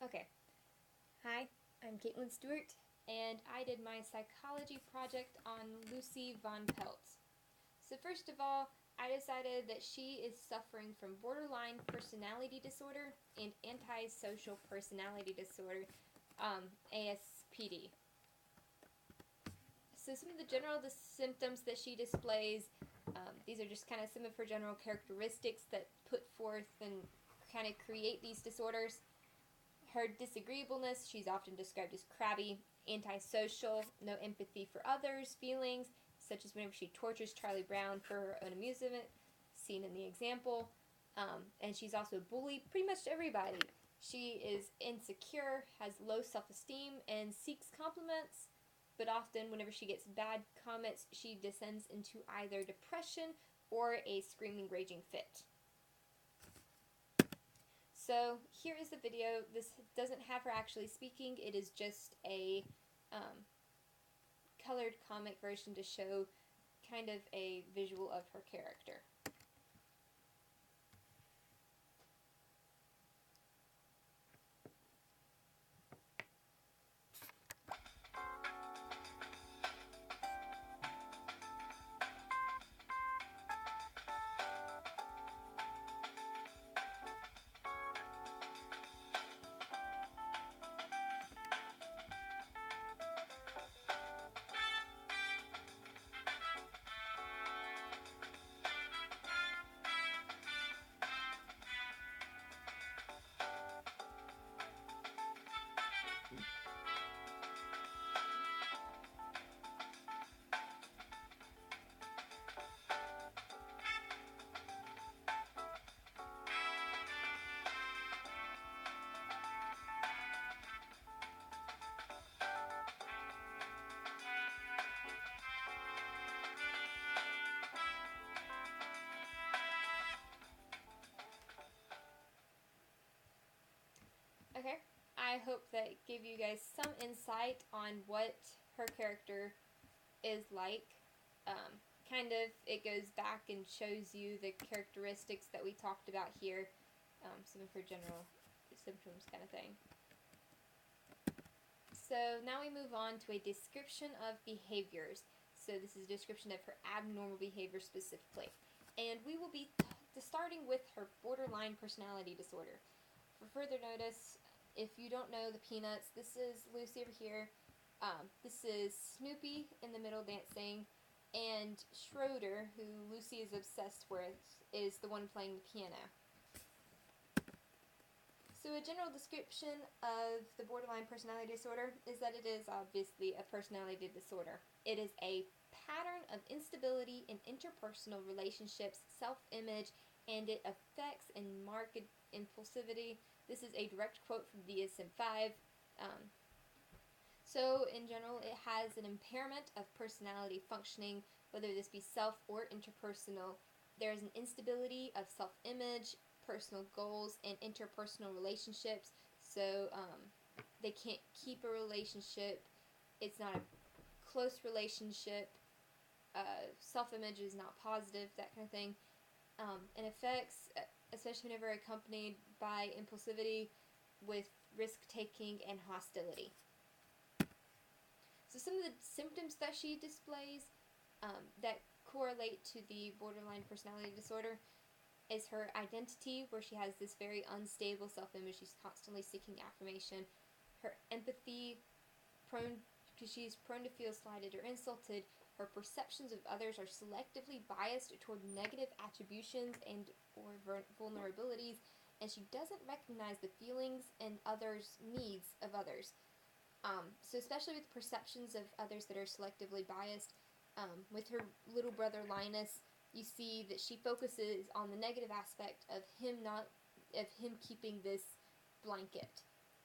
Okay. Hi, I'm Caitlin Stewart, and I did my psychology project on Lucy von Pelt. So first of all, I decided that she is suffering from borderline personality disorder and antisocial personality disorder, ASPD. So some of the general symptoms that she displays, these are just kind of some of her general characteristics that put forth and kind of create these disorders. Her disagreeableness, she's often described as crabby, antisocial, no empathy for others' feelings, such as whenever she tortures Charlie Brown for her own amusement, seen in the example. And she's also bullied pretty much everybody. She is insecure, has low self esteem, and seeks compliments, but often, whenever she gets bad comments, she descends into either depression or a screaming, raging fit. So here is the video. This doesn't have her actually speaking. It is just a colored comic version to show kind of a visual of her character. Okay, I hope that gave you guys some insight on what her character is like. Kind of, it goes back and shows you the characteristics that we talked about here, some of her general symptoms kind of thing. So now we move on to a description of behaviors. So this is a description of her abnormal behavior specifically. And we will be starting with her borderline personality disorder. For further notice, if you don't know the Peanuts, this is Lucy over here. This is Snoopy in the middle dancing. And Schroeder, who Lucy is obsessed with, is the one playing the piano. So a general description of the borderline personality disorder is that it is obviously a personality disorder. It is a pattern of instability in interpersonal relationships, self-image, and it affects and marked impulsivity. This is a direct quote from DSM-5. So in general, it has an impairment of personality functioning, whether this be self or interpersonal. There is an instability of self-image, personal goals, and interpersonal relationships. So they can't keep a relationship. It's not a close relationship. Self-image is not positive, that kind of thing. And effects, especially whenever accompanied by impulsivity, with risk-taking and hostility. So some of the symptoms that she displays that correlate to the borderline personality disorder is her identity, where she has this very unstable self-image. She's constantly seeking affirmation. Her empathy, because she's prone to feel slighted or insulted. Her perceptions of others are selectively biased toward negative attributions and or vulnerabilities, and she doesn't recognize the feelings and others' needs of others. So especially with perceptions of others that are selectively biased, with her little brother Linus, you see that she focuses on the negative aspect of him keeping this blanket,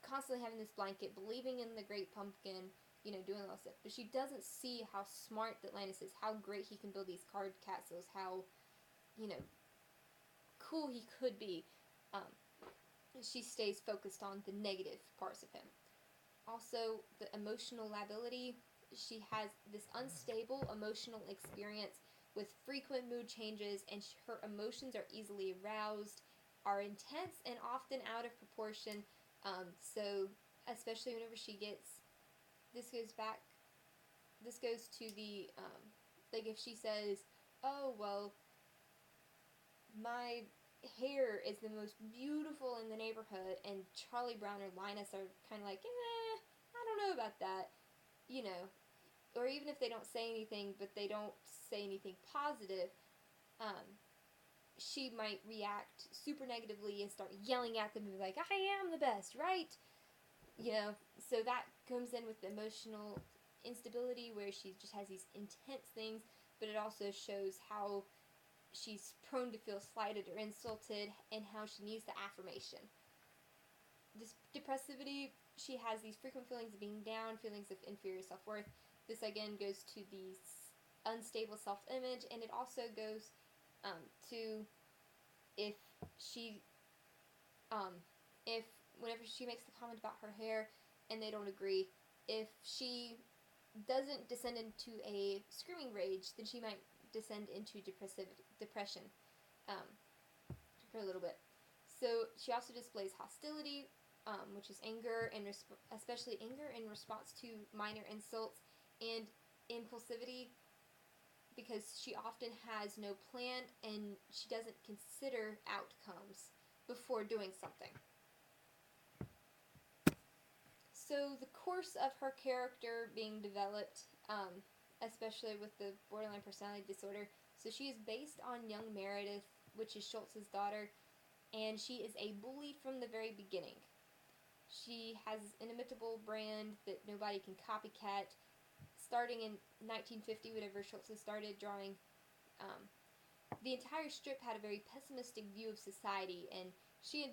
constantly having this blanket, believing in the great pumpkin, doing all this stuff. But she doesn't see how smart that Linus is, how great he can build these card castles, how, cool he could be. She stays focused on the negative parts of him. Also, the emotional lability. She has this unstable emotional experience with frequent mood changes, and her emotions are easily aroused, are intense, and often out of proportion. So especially whenever she gets, this goes back, this goes to the, like if she says, oh, well, my hair is the most beautiful in the neighborhood, and Charlie Brown or Linus are kind of like, I don't know about that, you know, or even if they don't say anything, but they don't say anything positive, she might react super negatively and start yelling at them and be like, I am the best, right? You know, so that comes in with the emotional instability where she just has these intense things, but it also shows how she's prone to feel slighted or insulted and how she needs the affirmation. This depressivity, she has these frequent feelings of being down, feelings of inferior self-worth. This again goes to the unstable self-image, and it also goes to if she, if whenever she makes the comment about her hair and they don't agree, if she doesn't descend into a screaming rage, then she might descend into depression for a little bit. So she also displays hostility, which is anger, and especially anger in response to minor insults, and impulsivity, because she often has no plan and she doesn't consider outcomes before doing something. So the course of her character being developed, especially with the borderline personality disorder, so she is based on young Meredith, which is Schultz's daughter, and she is a bully from the very beginning. She has an inimitable brand that nobody can copycat. Starting in 1950, whenever Schultz started drawing, the entire strip had a very pessimistic view of society, and she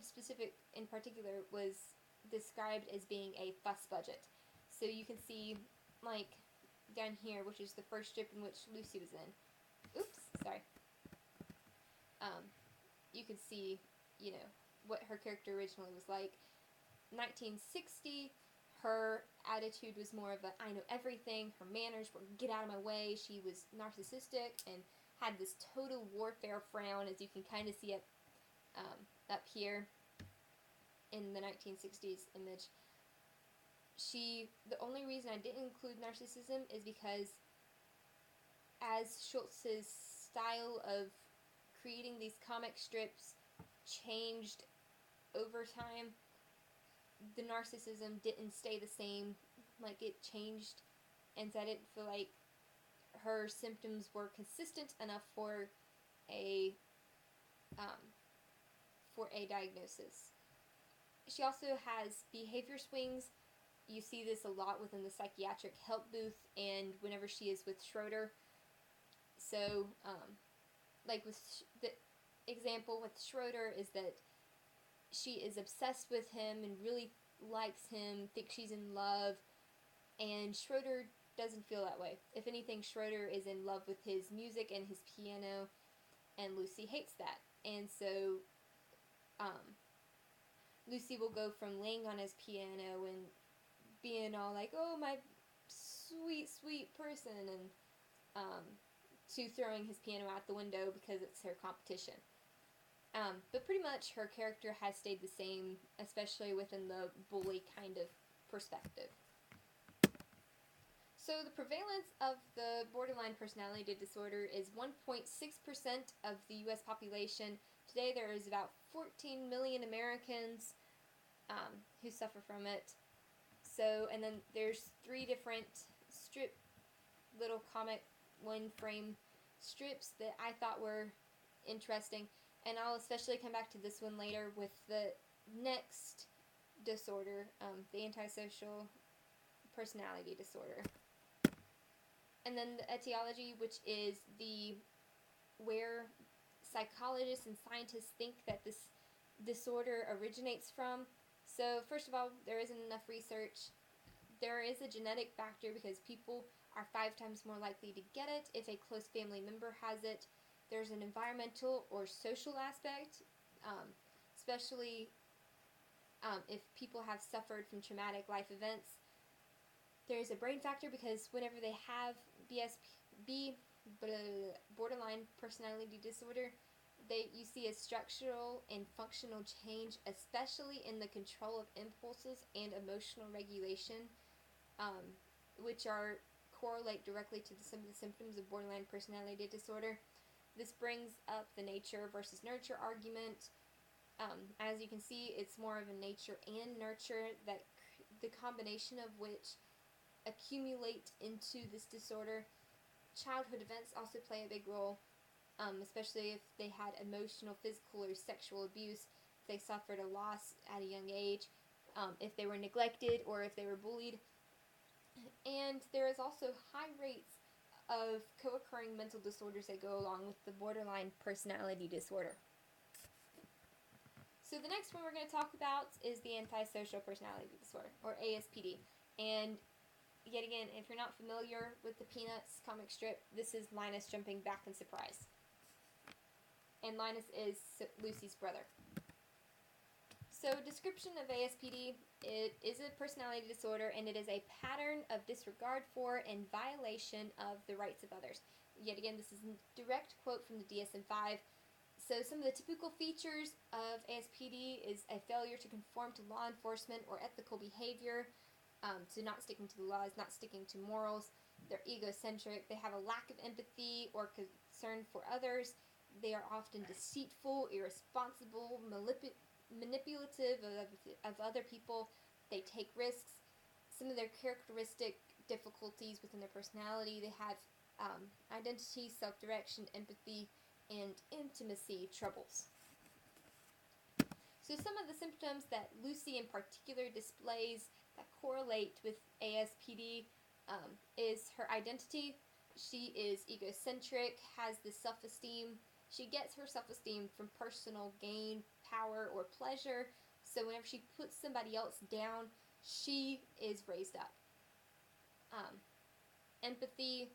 in particular was described as being a fuss budget. So you can see, like, down here, which is the first strip in which Lucy was in. Oops, sorry. You can see, you know, what her character originally was like. 1960, her attitude was more of a I know everything. Her manners were get out of my way. She was narcissistic and had this total warfare frown, as you can kind of see up here in the 1960s image. The only reason I didn't include narcissism is because as Schultz's style of creating these comic strips changed over time, the narcissism didn't stay the same. Like, it changed, and so I didn't feel like her symptoms were consistent enough for a diagnosis. She also has behavior swings. You see this a lot within the psychiatric help booth and whenever she is with Schroeder. So, like with the example with Schroeder is that she is obsessed with him and really likes him, thinks she's in love, and Schroeder doesn't feel that way. If anything, Schroeder is in love with his music and his piano, and Lucy hates that. And so, Lucy will go from laying on his piano and being all like, oh, my sweet, sweet person, and to throwing his piano out the window because it's her competition. But pretty much her character has stayed the same, especially within the bully kind of perspective. So the prevalence of the borderline personality disorder is 1.6% of the U.S. population. Today there is about 14 million Americans who suffer from it. So, and then there's 3 different little comic one-frame strips that I thought were interesting. And I'll especially come back to this one later with the next disorder, the antisocial personality disorder. And then the etiology, which is where psychologists and scientists think that this disorder originates from. So first of all, there isn't enough research. There is a genetic factor because people are 5 times more likely to get it if a close family member has it. There's an environmental or social aspect, especially if people have suffered from traumatic life events. There's a brain factor because whenever they have borderline personality disorder, You see a structural and functional change, especially in the control of impulses and emotional regulation, um, which are correlate directly to some of the symptoms of borderline personality disorder. This brings up the nature versus nurture argument. As you can see, it's more of a nature and nurture, that the combination of which accumulate into this disorder. Childhood events also play a big role, especially if they had emotional, physical, or sexual abuse, if they suffered a loss at a young age, if they were neglected, or if they were bullied. And there is also high rates of co-occurring mental disorders that go along with the borderline personality disorder. So the next one we're going to talk about is the antisocial personality disorder, or ASPD. And yet again, if you're not familiar with the Peanuts comic strip, this is Linus jumping back in surprise. And Linus is Lucy's brother. So, description of ASPD: it is a personality disorder, and it is a pattern of disregard for and violation of the rights of others. Yet again, this is a direct quote from the DSM-5. So, some of the typical features of ASPD is a failure to conform to law enforcement or ethical behavior, so not sticking to the laws, not sticking to morals. They're egocentric. They have a lack of empathy or concern for others. They are often deceitful, irresponsible, manipulative of other people. They take risks. Some of their characteristic difficulties within their personality: they have identity, self-direction, empathy, and intimacy troubles. So some of the symptoms that Lucy in particular displays that correlate with ASPD is her identity. She is egocentric, has this self-esteem. She gets her self-esteem from personal gain, power, or pleasure. So whenever she puts somebody else down, she is raised up. Empathy: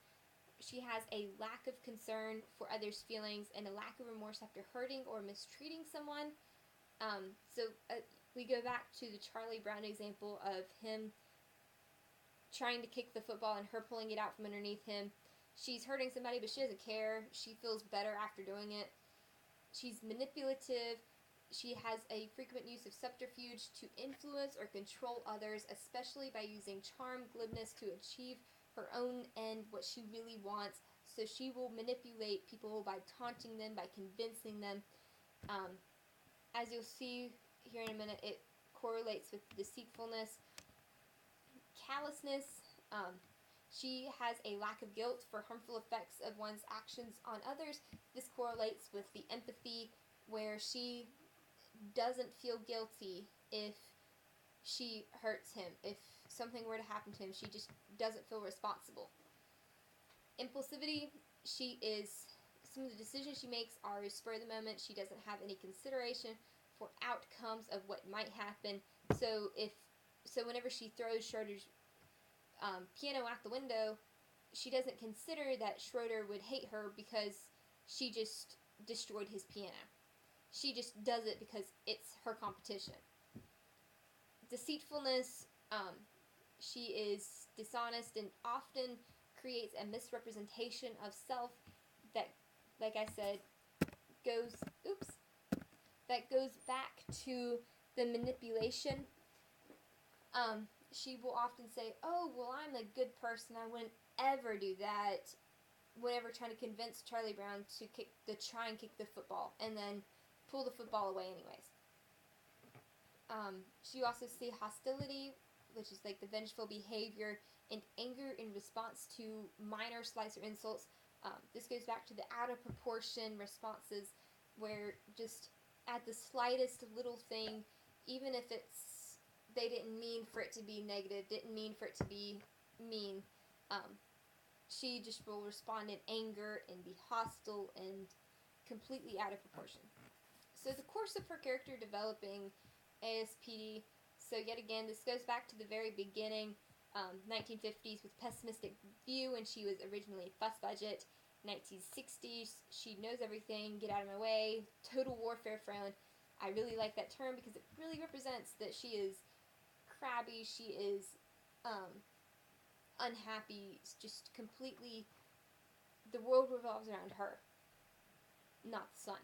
she has a lack of concern for others' feelings and a lack of remorse after hurting or mistreating someone. We go back to the Charlie Brown example of him trying to kick the football and her pulling it out from underneath him. She's hurting somebody, but she doesn't care. She feels better after doing it. She's manipulative. She has a frequent use of subterfuge to influence or control others, especially by using charm, glibness to achieve her own end, what she really wants. So she will manipulate people by taunting them, by convincing them. As you'll see here in a minute, it correlates with deceitfulness. Callousness: she has a lack of guilt for harmful effects of one's actions on others. This correlates with the empathy, where she doesn't feel guilty if she hurts him. If something were to happen to him, she just doesn't feel responsible. Impulsivity: some of the decisions she makes are spur of the moment. She doesn't have any consideration for outcomes of what might happen. So whenever she throws Schroeder's piano out the window, she doesn't consider that Schroeder would hate her because she just destroyed his piano. She just does it because it's her competition. Deceitfulness: she is dishonest and often creates a misrepresentation of self that, like I said, goes back to the manipulation. She will often say, "Oh, well, I'm a good person. I wouldn't ever do that." Whenever trying to convince Charlie Brown to try and kick the football, and then pull the football away anyways. You also see hostility, which is like the vengeful behavior, and anger in response to minor slights or insults. This goes back to the out of proportion responses, where just at the slightest little thing, even if they didn't mean for it to be negative, didn't mean for it to be mean, she just will respond in anger and be hostile and completely out of proportion. So the course of her character developing ASPD, so yet again, this goes back to the very beginning, 1950s with pessimistic view when she was originally fuss budget. 1960s, she knows everything, get out of my way, total warfare frown. I really like that term because it really represents that she is crabby, she is unhappy, it's just completely, the world revolves around her, not the sun.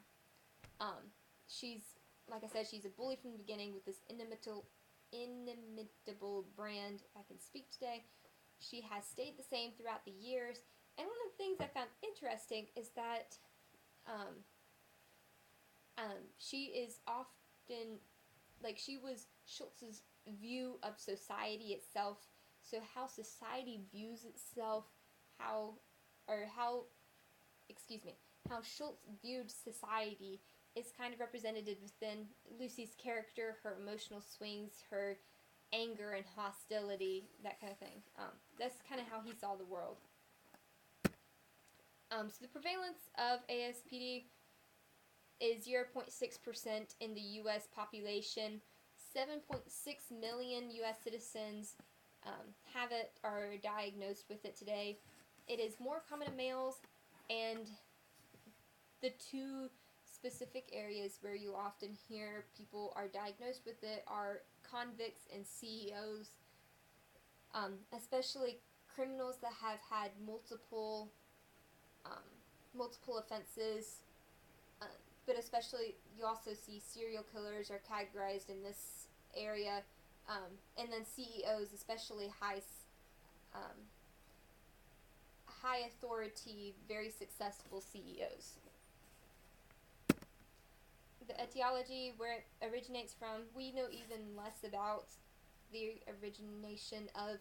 She's, like I said, she's a bully from the beginning with this inimitable brand. If I can speak today. She has stayed the same throughout the years. And one of the things I found interesting is that she is often, like, she was Schultz's view of society itself. So how society views itself, how Schultz viewed society is kind of represented within Lucy's character, her emotional swings, her anger and hostility, that kind of thing. That's kind of how he saw the world. So the prevalence of ASPD is 0.6% in the U.S. population. 7.6 million U.S. citizens have it or are diagnosed with it today. It is more common in males, and the two specific areas where you often hear people are diagnosed with it are convicts and CEOs, especially criminals that have had multiple offenses, but especially you also see serial killers are categorized in this area, and then CEOs, especially high authority, very successful CEOs. The etiology, where it originates from, we know even less about the origination of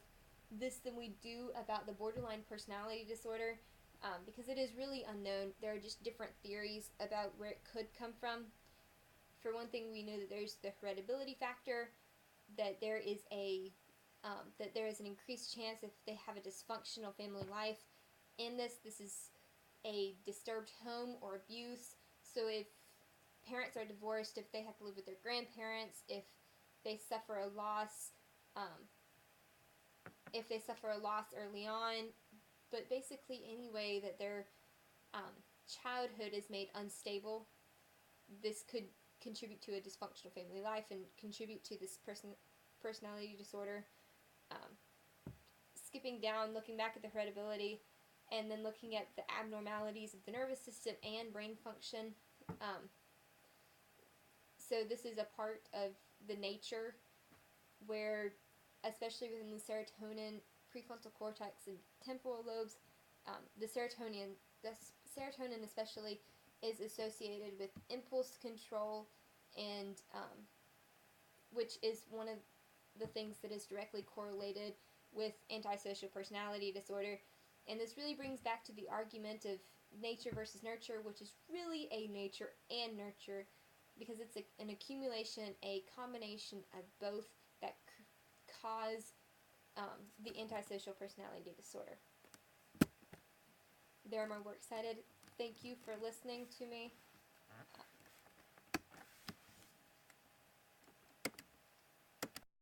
this than we do about the borderline personality disorder, because it is really unknown. There are just different theories about where it could come from. For one thing, we know that there's the hereditability factor, that there is an increased chance if they have a dysfunctional family life. In this is a disturbed home or abuse. So if parents are divorced, if they have to live with their grandparents, if they suffer a loss, early on, but basically any way that their childhood is made unstable, this could contribute to a dysfunctional family life and contribute to this personality disorder. Skipping down, looking back at the hereditability, and then looking at the abnormalities of the nervous system and brain function. So this is a part of the nature where, especially within the serotonin, prefrontal cortex, and temporal lobes, the serotonin especially is associated with impulse control, and which is one of the things that is directly correlated with antisocial personality disorder. And this really brings back to the argument of nature versus nurture, which is really a nature and nurture, because it's an accumulation, a combination of both that cause the antisocial personality disorder. There are my works cited. Thank you for listening to me.